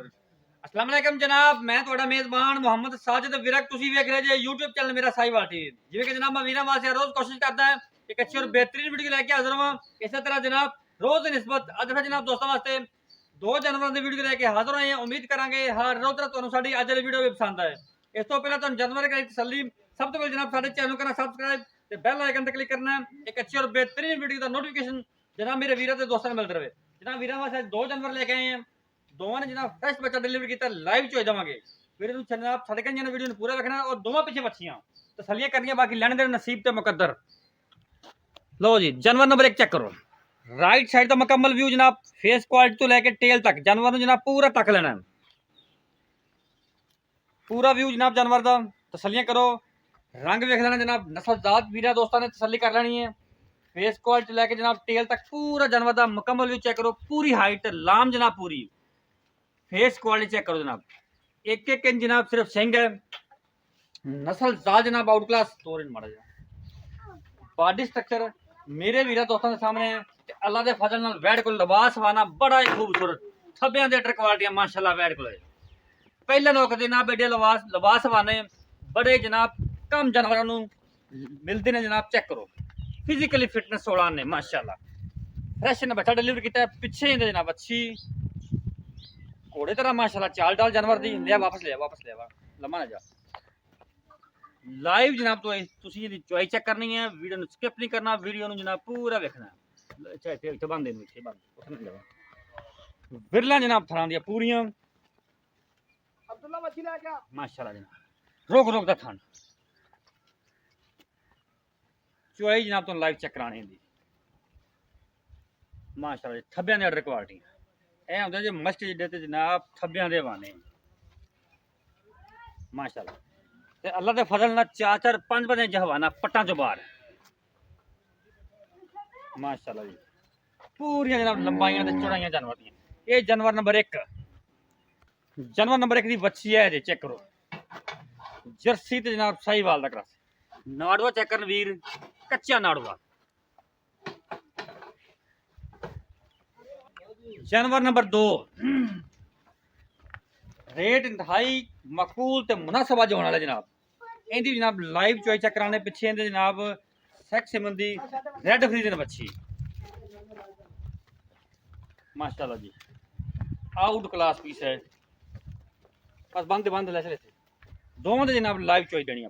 अस्सलाम वालेकुम जनाब, मैं ਤੁਹਾਡਾ ਮੇਜ਼ਬਾਨ ਮੁਹੰਮਦ ਸਾਜਿਦ ਵਿਰਕ। ਤੁਸੀਂ ਵੇਖ ਰਹੇ ਜੇ YouTube ਚੈਨਲ ਮੇਰਾ ਸਾਈਵਾਲ ਟੀਵੀ। ਜਿਵੇਂ ਕਿ ਜਨਾਬ ਮੈਂ ਵੀਰਾਂ ਵਾਸਤੇ ਰੋਜ਼ ਕੋਸ਼ਿਸ਼ ਕਰਦਾ ਹਾਂ ਕਿ ਅੱਛੀ ਔਰ ਬਿਹਤਰੀਨ ਵੀਡੀਓ ਲੈ ਕੇ ਹਾਜ਼ਰ ਹਾਂ। ਇਸੇ ਤਰ੍ਹਾਂ ਜਨਾਬ ਰੋਜ਼ ਦੀ ਨਿਸਬਤ ਅੱਜ ਫਿਰ ਜਨਾਬ ਦੋਸਤਾਂ ਵਾਸਤੇ 2 ਜਨਵਰੀ ਦੀ ਵੀਡੀਓ ਲੈ ਕੇ ਹਾਜ਼ਰ ਹੋਏ ਹਾਂ। ਉਮੀਦ ਕਰਾਂਗੇ ਹਰ ਰੋਜ਼ ਤਰ੍ਹਾਂ ਤੁਹਾਨੂੰ ਸਾਡੀ ਅੱਜ ਵਾਲੀ ਵੀਡੀਓ ਵੀ ਪਸੰਦ ਆਏ। ਇਸ ਤੋਂ ਪਹਿਲਾਂ ਤੁਹਾਨੂੰ ਜਨਵਰੀ ਦੀ ਤਸੱਲੀ, ਸਭ ਤੋਂ ਪਹਿਲਾਂ ਜਨਾਬ ਸਾਡੇ ਚੈਨਲ ਨੂੰ ਕਰਨਾ ਸਬਸਕ੍ਰਾਈਬ ਤੇ ਬੈਲ ਆਈਕਨ ਤੇ ਕਲਿੱਕ ਕਰਨਾ ਹੈ। ਇੱਕ ਅੱਛੀ ਔਰ ਬਿਹਤਰੀਨ ਵੀਡੀਓ ਦਾ ਨੋਟੀਫਿਕੇਸ਼ਨ ਜਨਾਬ ਮੇਰੇ ਵੀਰਾਂ ਤੇ ਦੋਸਤਾਂ ਨੂੰ ਮਿਲਦਾ ਰਹੇ। ਜਨਾਬ ਵੀਰਾਂ ਵਾਸਤੇ 2 ਜਨਵਰੀ ਲੈ ਕੇ ਆਏ ਹਾਂ। ਦੋਵਾਂ ਨੇ ਜਨਾਬ ਫਰੈਸ਼ ਬੱਚਾ ਡਿਲੀਵਰ ਕੀਤਾ, ਲਾਈਵ ਚ ਹੋ ਜਾਵਾਂਗੇ। ਵੀਡੀਓ ਨੂੰ ਜਨਾਬ ਸਾਡੇ ਕੰਨਾਂ ਨੇ ਵੀਡੀਓ ਨੂੰ ਪੂਰਾ ਵੇਖਣਾ ਔਰ ਦੋਵਾਂ ਪਿੱਛੇ ਬੱਚੀਆਂ ਤਸੱਲੀਆਂ ਕਰਨੀਆਂ, ਬਾਕੀ ਲੈਣ ਦੇ ਨਸੀਬ ਤੇ ਮੁਕੱਦਰ। लो जी, जानवर नंबर 1 चेक करो। राइट साइड का मुकम्मल व्यू जनाब, फेस क्वालिटी तो लेके टेल तक जानवर जनाब पूरा तक लेना है। पूरा व्यू जनाब जानवर का तसलियां करो, रंग वेख लेना जनाब। नस्ल जात वीरा दोस्तों ने तसली कर लेनी है। फेस क्वालिटी लेके जनाब टेल तक पूरा जानवर का मुकम्मल व्यू चेक करो। पूरी हाइट लाम जनाब, पूरी फेस क्वालिटी चेक करो जनाब। एक एक इंच जनाब सिर्फ सिंग है। नस्ल जात जनाब आउट क्लास तोड़ माड़ा जा बॉडी स्ट्रक्चर मेरे वीरा दोस्तों के सामने अल्लाह के फजल नाल वैड को लिबास वाना बड़ा ही खूबसूरत थब्बियां दे अटर क्वालिटियां माशाल्लाह वैड को पहले लोग जनाब एडे लिबास वाने बड़े जनाब कम जानवरों नूं मिलते ने जनाब। चेक करो फिजिकली फिटनेस 16 ने माशाल्लाह। फ्रेश ने बच्चा डिलीवर किया पिछे ही जनाब अच्छी घोड़े तरह माशाल्लाह चाल डाल जानवर दी। लिया वापस लम्मा ना जा लाइव जनाब। तो तुसी दी चॉइस चेक करनी है, वीडियो नु स्किप नहीं करना, वीडियो नु जनाब पूरा देखना है। अच्छा इथे बंद देनु, इथे बंद उठने लगा बिरला जनाब थरां दी पूरीਆਂ अब्दुल्ला मच्छी ले गया माशाल्लाह जनाब। रोक दा थान चॉइस जनाब तो लाइव चेक कराने दी माशाल्लाह। थब्बियां दे ऑर्डर क्वालिटी ए हुंदे जे मस्ट जिडे ते जनाब थब्बियां दे वाने माशाल्लाह। ते अल्लाह दे फजल ना 4-4 5 इंच हवाना पट्टां चो बाहर माशाल्लाह जी। पूरी जनाब लंबाइयां ते चौड़ाइयां जानवर दी। ये जानवर नंबर 1 दी बच्ची है जे। चेक करो जर्सी ते जनाब साहीवाल दा क्रॉस। नाड़वा चेक करन वीर, कच्चा नाड़वा। जानवर नंबर 2 रेट इंतहाई मकबूल ते मुनासिब अज होने वाला जनाब। इनकी जनाब लाइव चॉइस चेक कराने पिछे इनके जनाब सेक्स संबंधी रेड फ्रीजन बच्ची माशाल्लाह जी। आउट क्लास पीस है। बस बंद ले चले दोनों के जनाब लाइव चॉइस देनी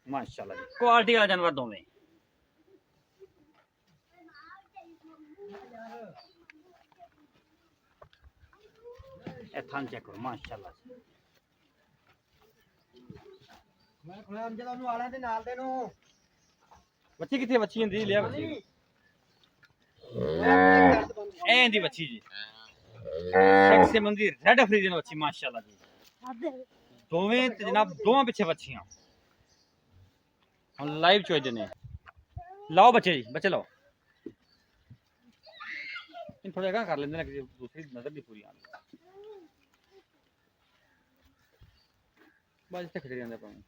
माशाल्लाह जी। क्वालिटी वाला जानवर दोवें थान चेक करो माशाल्लाह। बच्ची कितनी बच्ची होंगी लिया बच्ची ए बच्ची जी सेक्स संबंधी रेड फ्रीजन बच्ची माशाल्लाह जी। दोवें जनाब दोवें पिछे बच्चियां हम लाइव चॉइस देने। लाओ बच्चे जी, बच्चे लाओ इन थोड़ा जगह कर लेंगे ना कि दूसरी नजर नहीं पूरी आनी बस इतने खड़े रहते पानी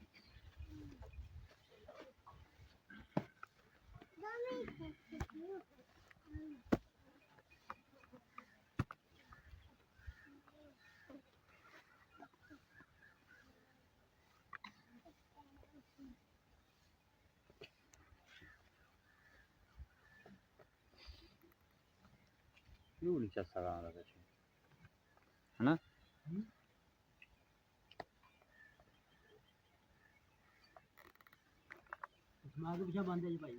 क्यों नहीं चल सकता है ना। बंद है जी भाई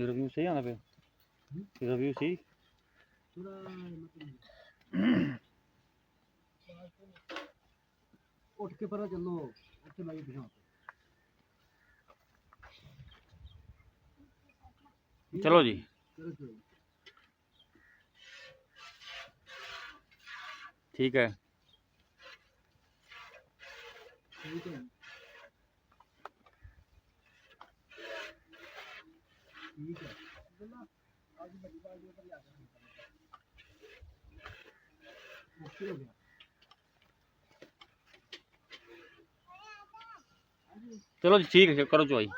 रिव्यू सही आना पे रिव्यू सही उठ के पर चलो ਉੱਥੇ ਲਾਈ ਬਿਠਾ चलो जी। ठीक है ठीक है चलो जी ठीक है, करो चवाई।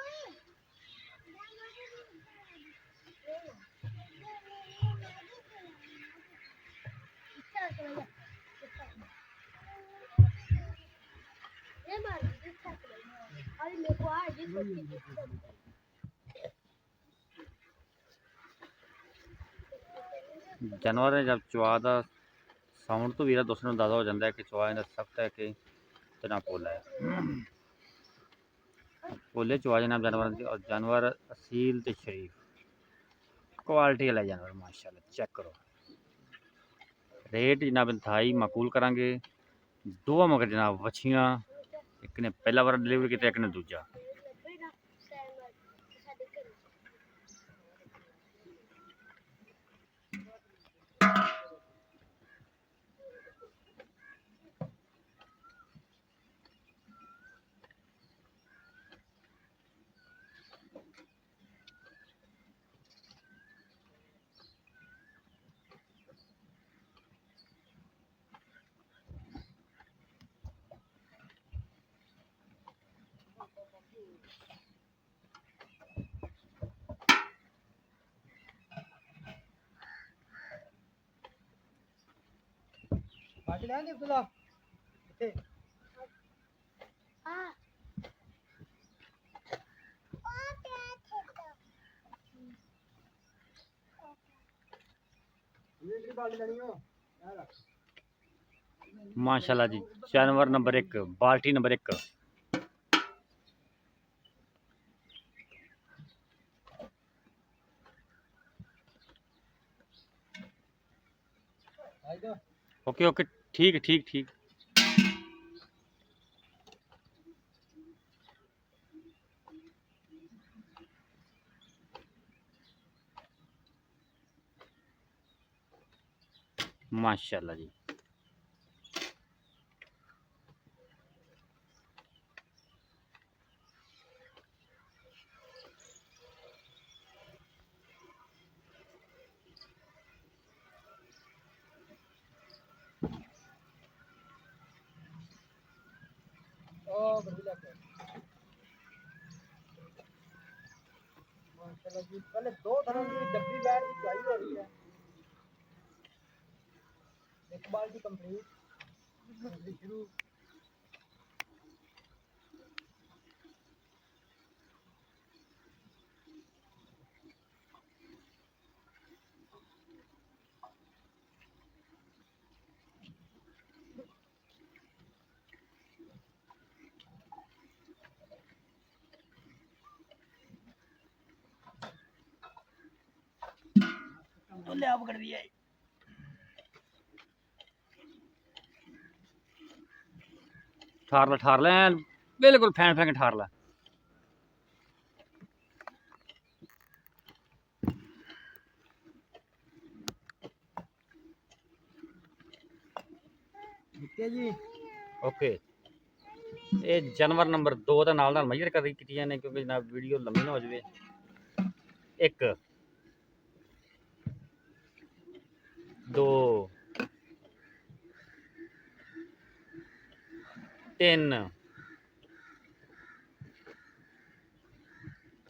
जानवर ने जब चवा का साउंड तो वीरा दोस्तों अंदाजा हो जाता है कि चवा इन्हें सख्त है कि ना पोला है। पोले चवा जनाब जानवर और जानवर असील ते शरीफ क्वालिटी वाला जानवर माशाल्लाह। चेक करो रेट जनाब इंतहाई माकूल करांगे। दो मगर जनाब वछियाँ, एक ने पहला बार डिलीवर किया, एक ने दूजा। माशाल्लाह जी, जानवर नंबर 1, बाल्टी नंबर 1। ओके ओके, ठीक ठीक ठीक। माशाल्लाह जी। माशाल्लाह जी, पहले दो तरह की डब्बी बैठ की चुवाई हो रही है। एक बाल्टी कंप्लीट, दूसरी शुरू। तो ले आप कर दिया ठार ला बिल्कुल फैन फैन ठार ला। जी। ओके, ये जानवर नंबर 2 का नाल नाल मेजर कर की ने क्योंकि जनाब वीडियो लंबी ना हो जाए। 1 2 3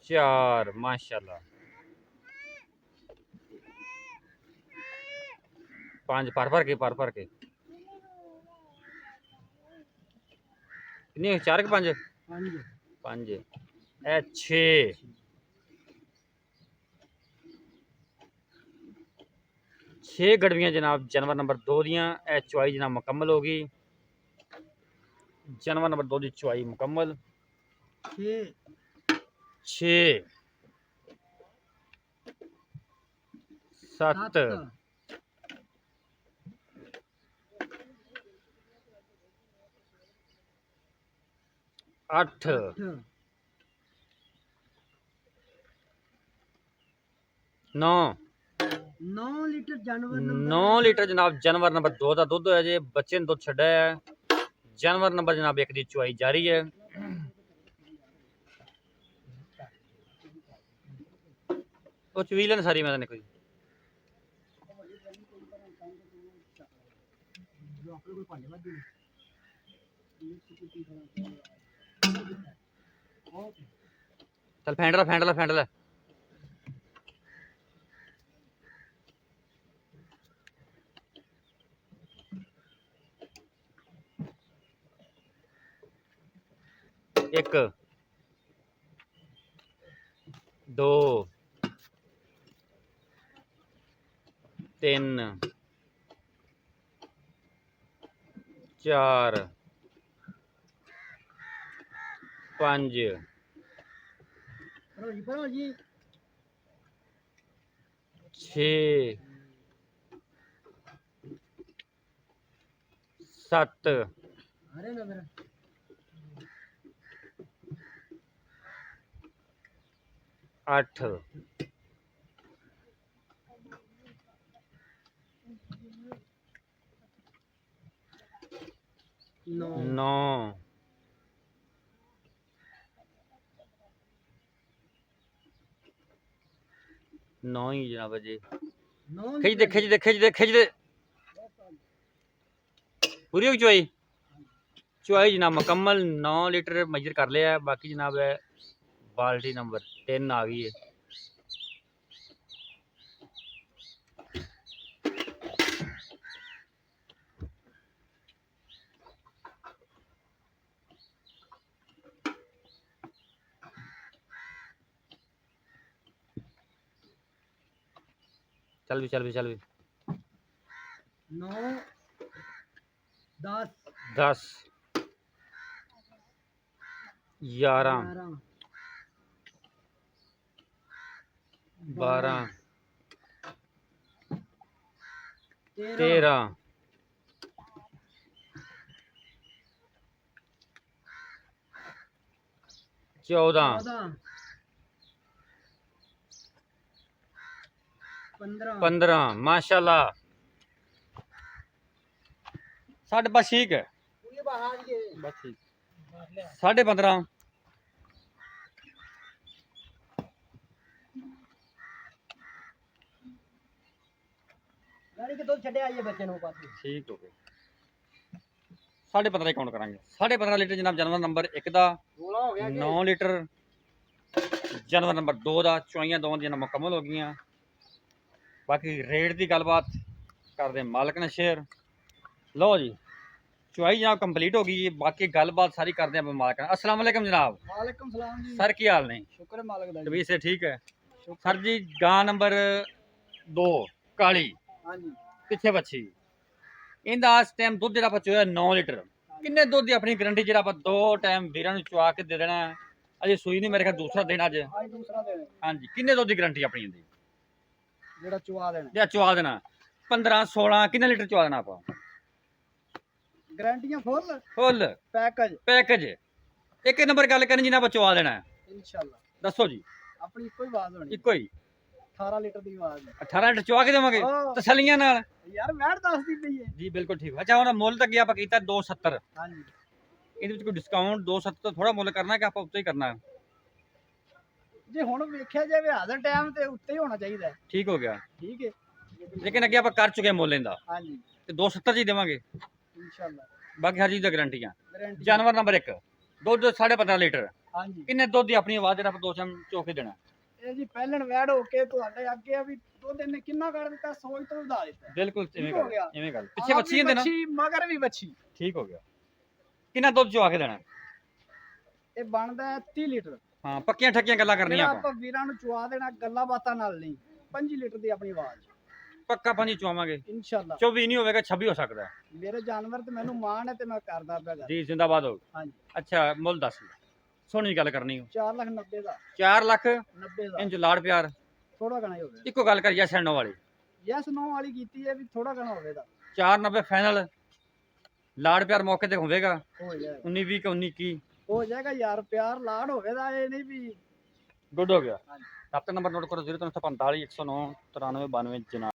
4 माशाल्लाह। 5 पर के कितनी 4 के 5 5 ए 6 गड़वियाँ जनाब जानवर नंबर 2 दियाँ। ए चुवाई जनाब मुकम्मल होगी। जानवर नंबर 2 की चुवाई मुकम्मल। 6 7 8 9 लीटर जानवर 9 लीटर जनाब जानवर नंबर 2 का दुध है जे। बच्चे ने दुध छड़ा है। जानवर नंबर जनाब 1 की चुवाई जारी है। वो चवील सारी मैं कोई ਆਪਣੇ ਕੋਲ ਭਾਂਡੇ ਵਾਧੂ ਨੇ ਚੱਲ ਫੈਂਡ ਲੈ ਇੱਕ 2 3 4 5 ਭਰੋ ਜੀ 6 7 ਅਰੇ ਨਾ ਮੇਰਾ 8 9 9 9 ਹੀ ਜਨਾਬ ਜੀ 9 ਖਿੱਚ ਦੇ ਪੂਰੀ ਹੋ ਗਈ ਚੁਆਈ ਜਨਾਬ ਮੁਕੰਮਲ 9 ਲੀਟਰ ਮੇਜਰ ਕਰ ਲਿਆ ਬਾਕੀ ਜਨਾਬ ਹੈ ਬਾਲਟੀ ਨੰਬਰ 3 ਆ ਗਈ ਹੈ ਚੱਲ ਵੀ 9 10 10 11 12 13 14 15 माशाल्लाह साढ़े बस ठीक है बस ठीक 15.5 गाड़ी के दूध छड़े आइए बच्चे नो पास ठीक हो गए 15.5 काउंट करांगे 15.5 लीटर जनाब जानवर नंबर 1 ਦਾ 9 ਲੀਟਰ जानवर नंबर 2 ਦਾ ਚੁਆਈਆਂ ਦੋਵਾਂ ਦੀਆਂ ਮੁਕੰਮਲ ਹੋ ਗਈਆਂ बाकी रेट की गलबात करते मालिक ने शेयर लो जी चुआई जनाब कंप्लीट हो गई बाकी गलबात सारी करते हैं मालिक ने अस्सलाम वालेकुम जनाब वालेकुम सलाम जी सर की हाल नहीं शुक्र है मालिक दा तबीयत से ठीक है सर जी गां नंबर 2 काली हां जी पिछे बच्ची इंदा इस टाइम दुध जरा चोया 9 लीटर किन्ने दुध की अपनी गारंटी जरा 2 टाइम वीरां नूं चुआ के दे देना अजे सूई नहीं मेरे ख्याल दूसरा दिन अज आज दूसरा दिन हाँ जी किन्ने दुध की गारंटी अपनी इंदी जेड़ा चुआ देना ਜਾਂ ਚਵਾ ਦੇਣਾ 15 16 ਕਿੰਨੇ ਲੀਟਰ ਚਵਾ ਦੇਣਾ ਆਪਾਂ गारंटियां ਫੁੱਲ पैकेज ਪੈਕੇਜ ਇੱਕ ਨੰਬਰ ਗੱਲ ਕਰਨੀ ਜਿਹਨਾਂ ਆਪਾਂ ਚਵਾ ਦੇਣਾ इंशाल्लाह ਦੱਸੋ ਜੀ अपनी कोई आवाज होनी ਇੱਕੋ ਹੀ 18 लीटर दी आवाज 18 ਲੀਟਰ ਚਵਾ ਕੇ ਦੇਵਾਂਗੇ हाँ। ਤਸੱਲੀਆਂ ਨਾਲ यार मैं दसदी पई है ਜੀ ਬਿਲਕੁਲ ਠੀਕ ਅੱਛਾ ਹੁਣ ਮੁੱਲ ਤਾਂ ਅੱਗੇ ਆਪਾਂ ਕੀਤਾ 270 हां जी ਇਹਦੇ ਵਿੱਚ ਕੋਈ ਡਿਸਕਾਊਂਟ 270 ਤੋਂ ਥੋੜਾ ਮੁੱਲ ਕਰਨਾ ਕਿ ਆਪਾਂ ਉੱਤੇ ਹੀ ਕਰਨਾ ਹੈ ਜੇ ਹੁਣ ਵੇਖਿਆ ਜਾਵੇ ਹਾਜ਼ਰ ਟਾਈਮ ਤੇ ਉੱਤੇ ਹੀ ਹੋਣਾ ਚਾਹੀਦਾ ਹੈ। ਠੀਕ ਹੋ ਗਿਆ ਠੀਕ ਹੈ ਲੇਕਿਨ ਅੱਗੇ ਆਪਾਂ ਕਰ ਚੁੱਕੇ ਹਾਂ ਮੁੱਲ ਇਹਦਾ हां जी ਤੇ 270 ਜੀ ਦੇਵਾਂਗੇ इंशाल्लाह ਬਾਕੀ ਹਰ ਚੀਜ਼ ਦੀ ਗਾਰੰਟੀਆਂ गारंटी ਜਾਨਵਰ ਨੰਬਰ 1 ਦੁੱਧ 15.5 ਲੀਟਰ हां जी ਕਿੰਨੇ ਦੁੱਧ ਦੀ ਆਪਣੀ ਆਵਾਜ਼ ਜਿਹੜਾ ਆਪਾਂ ਦੋ ਚਮ ਚੋਕੇ ਦੇਣਾ ਇਹ ਜੀ ਪਹਿਲਣ ਵੈੜ ਹੋ ਕੇ ਤੁਹਾਡੇ ਅੱਗੇ ਆ ਵੀ ਦੋ ਦਿਨ ਨੇ ਕਿੰਨਾ ਕੱਢ ਦਿੱਤਾ ਸੋਚ ਤੋਂ ਵਧਾ ਦਿੱਤਾ ਬਿਲਕੁਲ ਇਵੇਂ ਠੀਕ ਹੋ ਗੱਲ ਗਿਆ। ਇਵੇਂ ਗੱਲ ਪਿੱਛੇ ਆਪ ਬੱਚੀ ਵੀ ਹੁੰਦੇ ਨਾ ਵੱਛੀ, ਮਗਰ ਵੀ ਬੱਚੀ ਠੀਕ ਹੋ ਗਿਆ ਕਿੰਨਾ ਦੁੱਧ ਚਵਾ ਕੇ ਦੇਣਾ ਇਹ ਬਣਦਾ ਹੈ 30 ਲੀਟਰ ਹਾਂ ਪੱਕੀਆਂ ਠੱਕੀਆਂ ਗੱਲਾਂ ਕਰਨੀਆਂ ਜਿਹੜਾ ਆਪਾਂ ਆਪਾਂ ਵੀਰਾਂ ਨੂੰ ਚੁਆ ਦੇਣਾ ਗੱਲਾਂ ਬਾਤਾਂ ਨਾਲ ਨਹੀਂ 5 ਲੀਟਰ ਦੀ ਆਪਣੀ ਆਵਾਜ਼ ਪੱਕਾ ਪਾਣੀ ਚਵਾਵਾਂਗੇ ਇਨਸ਼ਾਅੱਲਾ 24 ਨਹੀਂ ਹੋਵੇਗਾ 26 ਹੋ ਸਕਦਾ ਹੈ। ਮੇਰੇ ਜਾਨਵਰ ਤੇ ਮੈਨੂੰ ਮਾਣ ਹੈ ਤੇ ਮੈਂ ਕਰਦਾ ਪਿਆ ਗੱਲ ਜੀ ਜ਼ਿੰਦਾਬਾਦ ਹੋ ਹਾਂਜੀ ਅੱਛਾ ਮੁੱਲ ਦੱਸ ਸੋਹਣੀ ਗੱਲ ਕਰਨੀ ਹੋ 4,90,000 ਦਾ 4 ਲੱਖ 90 ਦਾ ਇੰਜ ਲਾੜ ਪਿਆਰ ਥੋੜਾ ਘਣਾ ਹੀ ਹੋਵੇ ਇੱਕੋ ਗੱਲ ਕਰ ਯੈਸ ਐਂਡ ਨੋ ਵਾਲੀ ਯੈਸ ਨੋ ਵਾਲੀ ਕੀਤੀ ਹੈ ਵੀ ਥੋੜਾ ਘਣਾ ਹੋਵੇ ਦਾ 490 ਫਾਈਨਲ ਲਾੜ ਪਿਆਰ ਮੌਕੇ ਤੇ ਹੋਵੇਗਾ ਹੋ ਜਾਏਗਾ 19 20 19 21 ਹੋ ਜਾਏਗਾ ਯਾਰ ਪਿਆਰ ਲਾੜ ਹੋਵੇ ਦਾ ਇਹ ਨਹੀਂ ਵੀ ਗੁੱਡ ਹੋ ਗਿਆ ਹਾਂਜੀ ਰابطہ ਨੰਬਰ ਨੋਟ ਕਰੋ 0345 109 93 92 ਜਨਾਬ